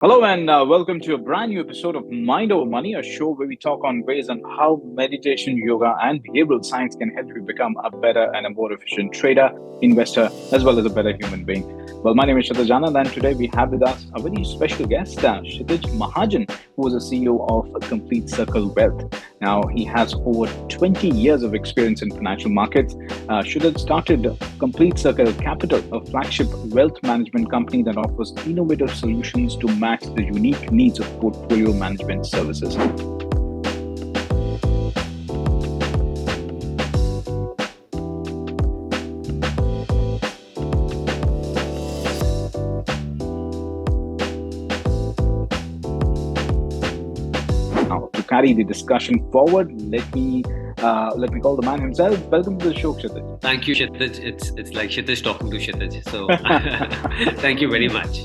Hello and welcome to a brand new episode of Mind Over Money, a show where we talk on ways on how meditation, yoga, and behavioral science can help you become a better and a more efficient trader, investor, as well as a better human being. Well, my name is Kshitiz Mahajan, and today we have with us a very special guest, Kshitiz Mahajan, who is the CEO of Complete Circle Wealth. Now, he has over 20 years of experience in financial markets. Kshitiz started Complete Circle Capital, a flagship wealth management company that offers innovative solutions to match the unique needs of portfolio management services. Now, to carry the discussion forward, let me call the man himself. Welcome to the show, Kshitiz. Thank you, Kshitiz. It's like Kshitiz talking to Kshitiz. So thank you very much.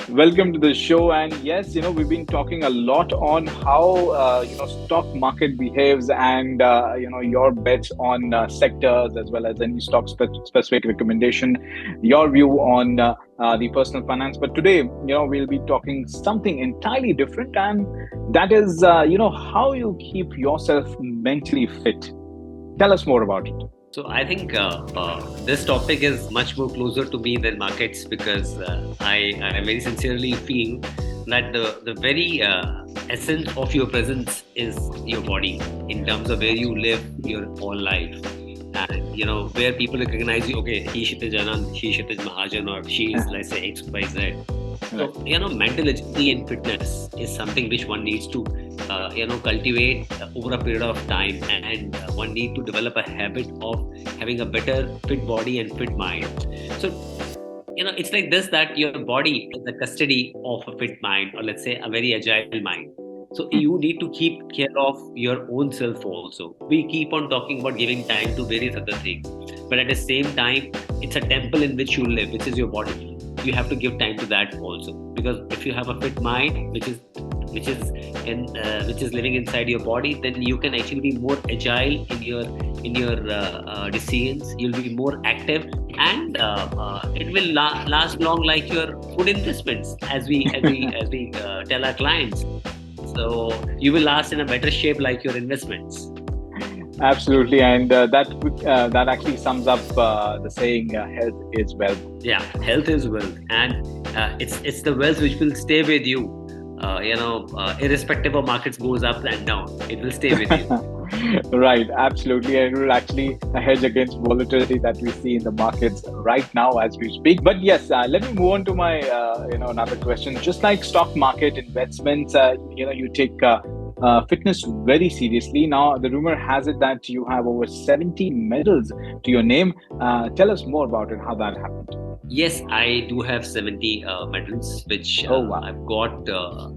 Welcome to the show. And yes, we've been talking a lot on how stock market behaves, and your bets on sectors as well as any stock specific recommendation, your view on the personal finance. But today, we'll be talking something entirely different, and that is how you keep yourself mentally fit. Tell us more about it. So I think this topic is much more closer to me than markets, because I very sincerely feel that the very essence of your presence is your body, in terms of where you live your whole life. And where people recognize you, okay, he Kshitiz Anand, she Kshitiz Mahajan, or she is, let's say, XYZ. So, mental agility and fitness is something which one needs to, cultivate over a period of time, and one need to develop a habit of having a better fit body and fit mind. So, it's like this, that your body is the custody of a fit mind, or let's say a very agile mind. So you need to keep care of your own self also. We keep on talking about giving time to various other things, but at the same time, it's a temple in which you live, which is your body. You have to give time to that also, because if you have a fit mind, which is living inside your body, then you can actually be more agile in your decisions. You'll be more active, and it will last long, like your good investments, as we tell our clients. So you will last in a better shape like your investments. Absolutely, and that actually sums up the saying, "Health is wealth." Yeah, health is wealth, and it's the wealth which will stay with you. Irrespective of markets goes up and down, it will stay with you. Right, absolutely, and it will actually hedge against volatility that we see in the markets right now as we speak. But yes, let me move on to my another question. Just like stock market investments, you take fitness very seriously. Now, the rumor has it that you have over 70 medals to your name. Tell us more about it, how that happened. Yes, I do have 70 medals, which wow. I've got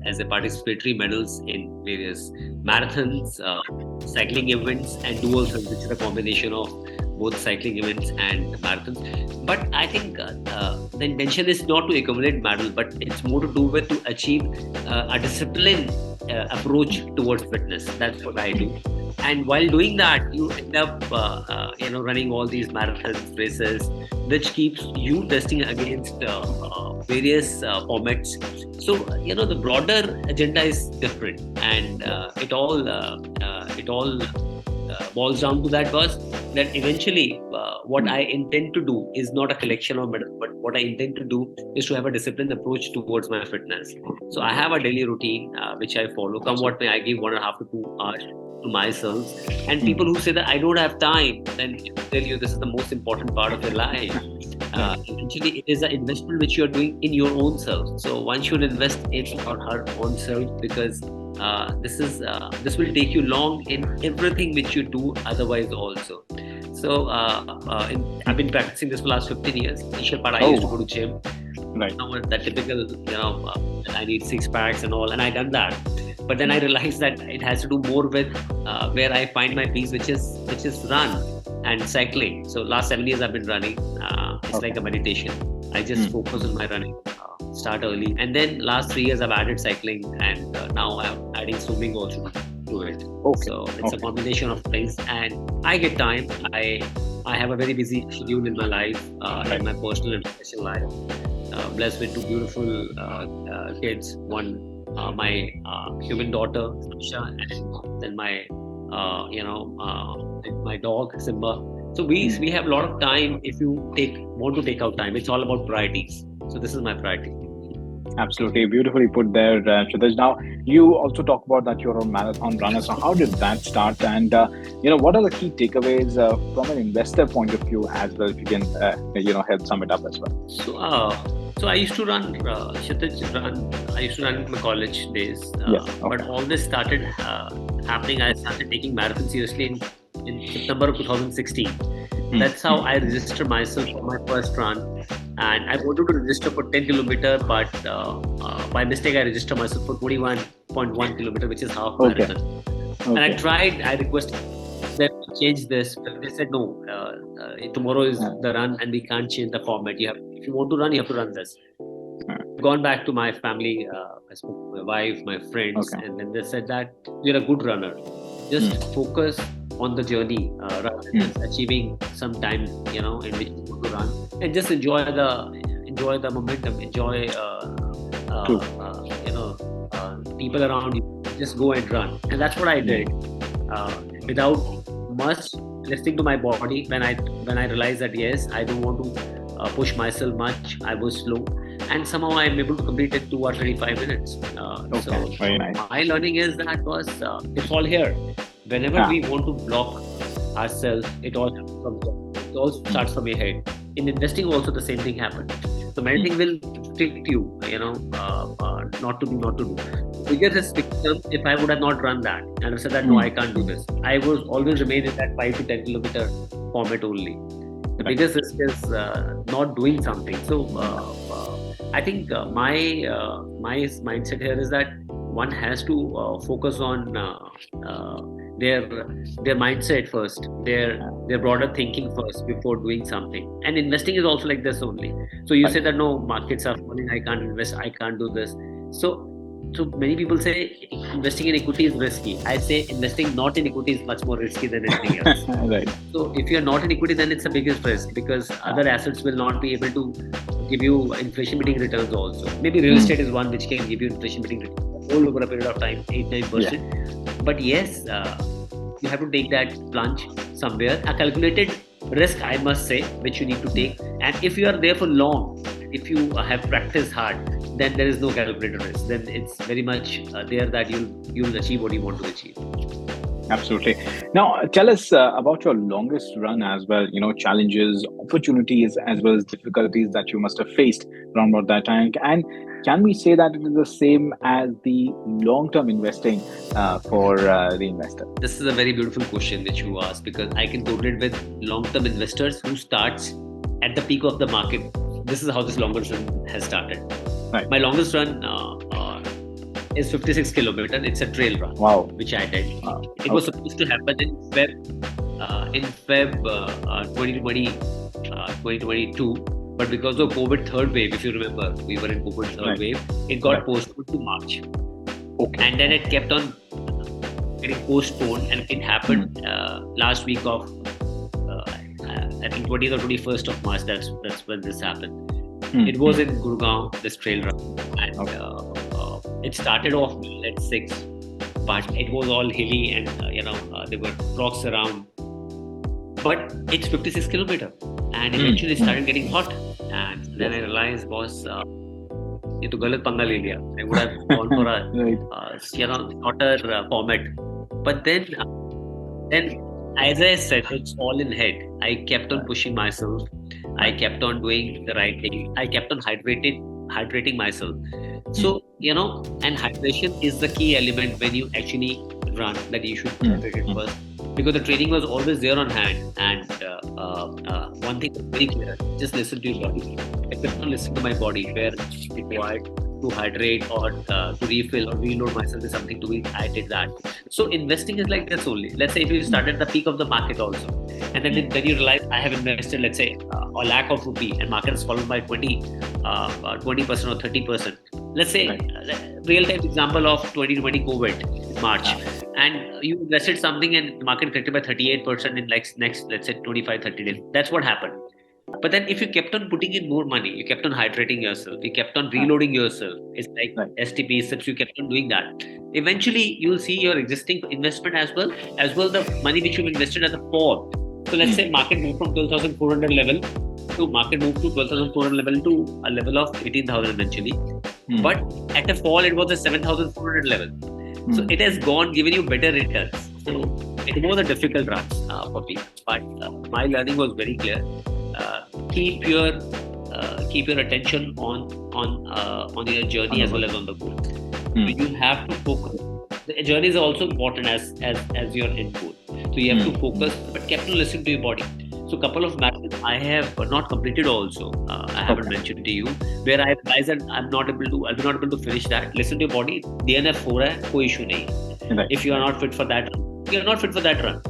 as a participatory medals in various marathons, cycling events, and duals, which is a combination of both cycling events and marathons. But I think the intention is not to accumulate medal, but it's more to do with to achieve a disciplined approach towards fitness. That's what I do. And while doing that, you end up, running all these marathon races, which keeps you testing against various formats. So, the broader agenda is different, and it all boils down to that, was that eventually what I intend to do is not a collection of medals, but what I intend to do is to have a disciplined approach towards my fitness. So I have a daily routine which I follow. Come what may, I give 1.5 to 2 hours to myself. And people who say that I don't have time, then tell you this is the most important part of your life. Eventually, it is an investment which you are doing in your own self. So one should invest in or her own self, because this will take you long in everything which you do otherwise also. So I've been practicing this for the last 15 years. Initial part, I used to go to gym. Right. Now that typical, I need 6 packs and all, and I done that. But then I realized that it has to do more with where I find my peace, which is run and cycling. So last 7 years I've been running. It's like a meditation. I just focus on my running. Start early, and then last 3 years I've added cycling, and now I'm adding swimming also to it. So it's a combination of things, and I get time. I have a very busy schedule in my life, in my personal and professional life. blessed with two beautiful kids. One, my human daughter, Sasha, and then my, my dog, Simba. So we have a lot of time if you want to take out time. It's all about priorities. So this is my priority. Absolutely, beautifully put there, Kshitiz. Now, you also talk about that you're a marathon runner. So, how did that start? And what are the key takeaways from an investor point of view as well? If you can, help sum it up as well. So I used to run, Kshitiz, I used to run in my college days. But all this started happening. I started taking marathon seriously in September of 2016. That's how I registered myself for my first run. And I wanted to register for 10 kilometer, but by mistake, I registered myself for 21.1 kilometer, which is half marathon. And I requested them to change this, but they said, no, tomorrow is the run and we can't change the format. If you want to run, you have to run this. Gone back to my family, I spoke to my wife, my friends, and then they said that you're a good runner. Just focus on the journey rather than achieving some time, in which you want to run, and just enjoy the momentum, enjoy people around you. Just go and run, and that's what I did without much listening to my body. When I realized that yes, I don't want to push myself much, I was slow, and somehow I'm able to complete it 2 or 35 minutes. So very nice. My learning is that it's all here. Whenever we want to block ourselves, it all starts from your head. In investing also the same thing happened. So many things will trick you, not to do. Bigger risk becomes if I would have not run that and I said that no, I can't do this. I would always remain in that 5 to 10 kilometer format only. The biggest risk is not doing something. So I think my mindset here is that one has to focus on their mindset first, their broader thinking first before doing something. And investing is also like this only. So you say that no, markets are falling, I can't invest, I can't do this. So many people say investing in equity is risky. I say investing not in equity is much more risky than anything else. Right. So if you're not in equity, then it's the biggest risk because other assets will not be able to give you inflation beating returns also. Maybe real estate is one which can give you inflation beating returns all over a period of time, 8-9%. But yes, you have to take that plunge somewhere. A calculated risk, I must say, which you need to take. And if you are there for long, if you have practiced hard, then there is no calculated risk. Then it's very much there that you'll achieve what you want to achieve. Absolutely. Now, tell us about your longest run as well. Challenges, opportunities, as well as difficulties that you must have faced around about that time. And can we say that it is the same as the long-term investing for the investor? This is a very beautiful question which you asked because I can correlate with long-term investors who starts at the peak of the market. This is how this longest run has started. Right. My longest run is 56 kilometers. It's a trail run, which I did. It was supposed to happen in Feb 2022, but because of COVID third wave, if you remember, we were in COVID third wave, it got postponed to March. And then it kept on getting postponed, and it happened last week of I think 20th or 21st of March. That's when this happened. It was in Gurgaon, this trail run, and it started off at 6, but it was all hilly and there were rocks around. But it's 56 kilometers, and eventually started getting hot. And then I realized, boss, ये तो गलत पंगा ले लिया. I would have gone for a shorter format. But then as I said, it's all in head. I kept on pushing myself. I kept on doing the right thing. I kept on hydrating myself. So, and hydration is the key element when you actually run, that you should hydrate it first. Because the training was always there on hand. And one thing is very clear, just listen to your body. I kept on listening to my body where it's required to hydrate or to refill or reload myself with something to eat. I did that. So investing is like this only. Let's say if you start at the peak of the market also, and then you realize I have invested, let's say, a lakh of rupee, and market has fallen by 20% or 30%. Let's say real-time example of 2020 COVID March, and you invested something and the market corrected by 38% in next let's say 25-30 days. That's what happened. But then if you kept on putting in more money, you kept on hydrating yourself, you kept on reloading yourself. It's like Right. STP steps, you kept on doing that. Eventually, you'll see your existing investment as well the money which you've invested at the fall. So let's say market moved from 12,400 level to market moved to 12,400 level to a level of 18,000 eventually. But at a fall, it was a 7,400 level. So it has given you better returns. So it was a difficult run for me. But my learning was very clear. Keep your attention on your journey as well as on the goal. So you have to focus. The journey is also important as your end goal. So you have to focus, but keep on listening to your body. So couple of matches I have not completed also. I haven't mentioned to you where I realized that I'll be not able to finish that. Listen to your body. DNF हो रहा है, कोई issue नहीं. Right. If you are not fit for that, you are not fit for that run.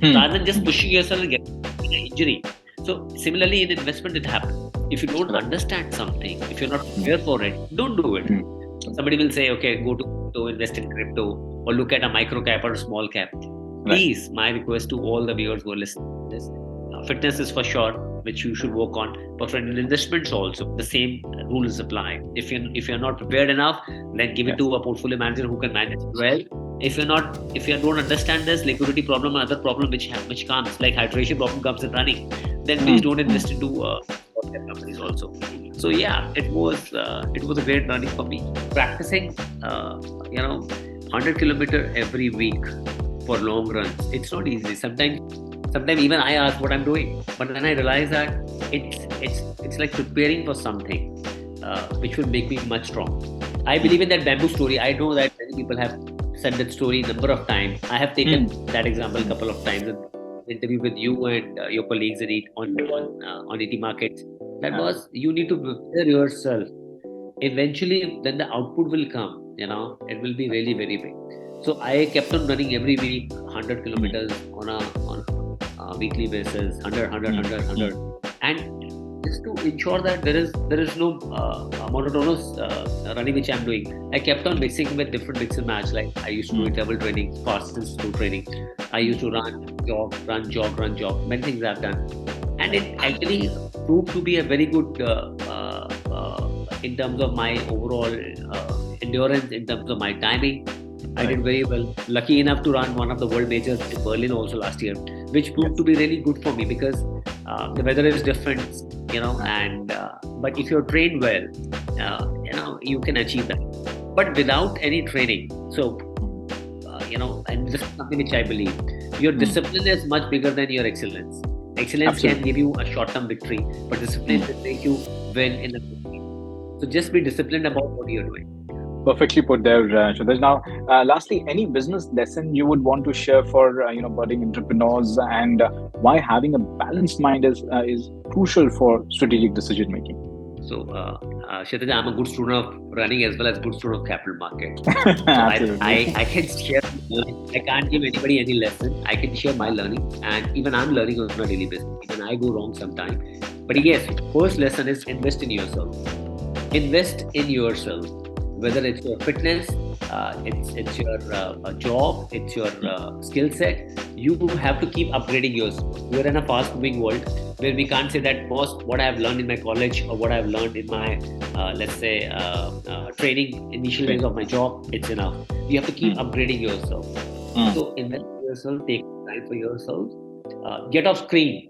Rather than just pushing yourself and getting an injury. So similarly in investment it happens. If you don't understand something, if you're not prepared for it, don't do it. Somebody will say, okay, go to invest in crypto or look at a micro cap or a small cap. Please, my request to all the viewers who are listening to this, fitness is for sure, which you should work on. But for investments also, the same rules apply. If you're not prepared enough, then give it to a portfolio manager who can manage well. If you don't understand this liquidity problem or other problem which comes, like hydration problem comes in running, then please don't invest into companies also. So yeah, it was a great learning for me. Practicing 100 kilometer every week for long runs. It's not easy. Sometimes even I ask what I'm doing, but then I realize that it's like preparing for something which will make me much strong. I believe in that bamboo story. I know that many people have said that story a number of times. I have taken that example a couple of times in interview with you and your colleagues on ET Markets. That was, you need to prepare yourself. Eventually, then the output will come. It will be really very big. So I kept on running every week 100 kilometers on a weekly basis, 100, and just to ensure that there is no monotonous running which I'm doing. I kept on mixing with different mix and match. Like I used to do interval training, fast and slow training. I used to run, jog. Many things I've done, and it actually proved to be a very good in terms of my overall endurance, in terms of my timing. I did very well. Lucky enough to run one of the world majors in Berlin also last year, which proved to be really good for me because the weather is different, and but if you're trained well, you can achieve that. But without any training, so and this is something which I believe, your discipline is much bigger than your excellence. Excellence can give you a short-term victory, but discipline will make you win in the victory. So just be disciplined about what you're doing. Perfectly put there, Kshitiz. Now, lastly, any business lesson you would want to share for budding entrepreneurs, and why having a balanced mind is crucial for strategic decision making? So, Kshitiz, I'm a good student of running as well as good student of capital market. I can share. I can't give anybody any lesson. I can share my learning, and even I'm learning on a daily basis. Even I go wrong sometimes. But yes, first lesson is invest in yourself. Invest in yourself. Whether it's your fitness, it's your job, it's your skill set, you have to keep upgrading yourself. We're in a fast-moving world where we can't say that what I have learned in my college or what I have learned in my, training, initial days of my job, it's enough. You have to keep upgrading yourself. So invest in yourself, take time for yourself, get off screen.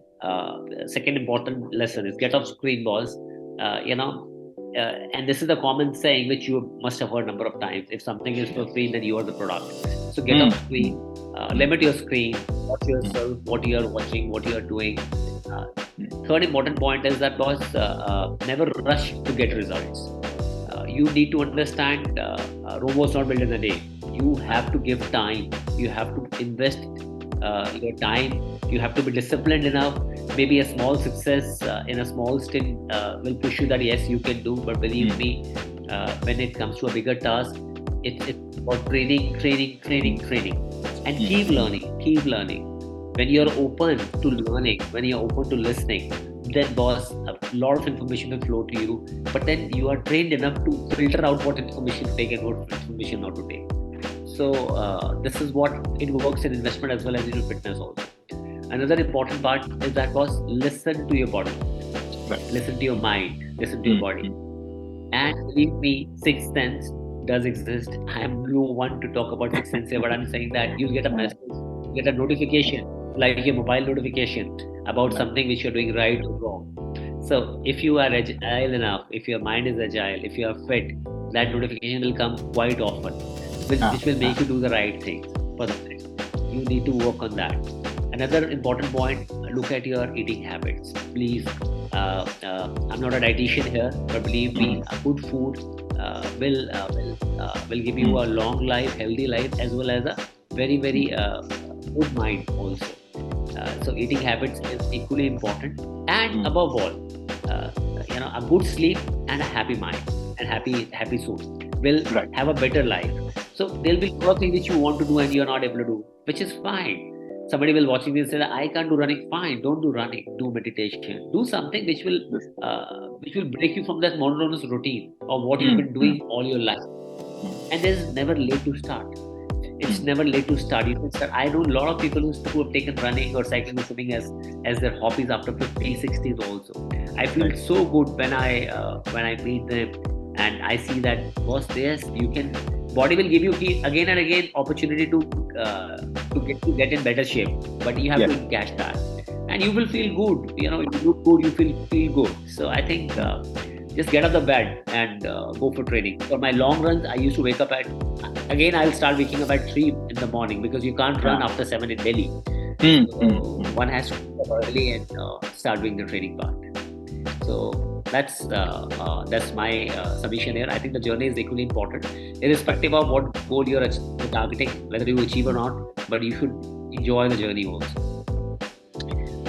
Second important lesson is get off screen, boss. And this is a common saying which you must have heard a number of times. If something is for free, then you are the product. So get off screen, limit your screen, watch yourself, what you are watching, what you are doing. Third important point is that never rush to get results. You need to understand Rome was not built in a day. You have to give time. You have to invest your time. You have to be disciplined enough. Maybe a small success in a small stint will push you that yes, you can do. But believe me, when it comes to a bigger task, it's about training, and keep learning. When you're open to learning, when you're open to listening, then a lot of information will flow to you. But then you are trained enough to filter out what information to take and what information not to take. So this is what it works in investment as well as in fitness also. Another important part is that listen to your body. Right. Listen to your mind, listen to your body. And believe me, sixth sense does exist. I am no one to talk about sixth sense here, but I'm saying that you'll get a message, get a notification, like your mobile notification about something which you're doing right or wrong. So if you are agile enough, if your mind is agile, if you are fit, that notification will come quite often, which will make you do the right things for the next. You need to work on that. Another important point, look at your eating habits. Please, I'm not a dietitian here, but believe me, good food will give you a long life, healthy life, as well as a very, very good mind also. So eating habits is equally important, and above all, a good sleep and a happy mind and happy soul will have a better life. So there'll be a lot of things which you want to do and you're not able to do, which is fine. Somebody will watching this and say, I can't do running. Fine, don't do running. Do meditation. Do something which will break you from that monotonous routine of what you've been doing all your life. And there's never late to start. It's never late to start. You can start. I know a lot of people who have taken running or cycling or swimming as their hobbies after 50s, 60s also. I feel so good when I meet them and I see that, boss, body will give you again and again opportunity to get in better shape, but you have to encash that, and you will feel good. If you look good, you feel good. So I think just get out of the bed and go for training. For my long runs, I used to wake up I'll start waking up at 3 in the morning, because you can't run after 7 in Delhi. One has to wake up early and start doing the training part. So that's my submission here. I think the journey is equally important, irrespective of what goal you're targeting, whether you achieve or not, but you should enjoy the journey also.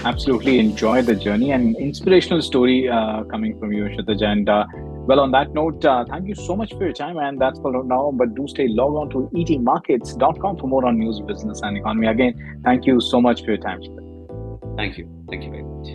Absolutely enjoy the journey, and inspirational story coming from you, Kshitiz. And well, on that note, thank you so much for your time, and that's for now. But do stay logged on to eatingmarkets.com for more on news, business, and economy. Again, thank you so much for your time, Kshitiz. Thank you very much.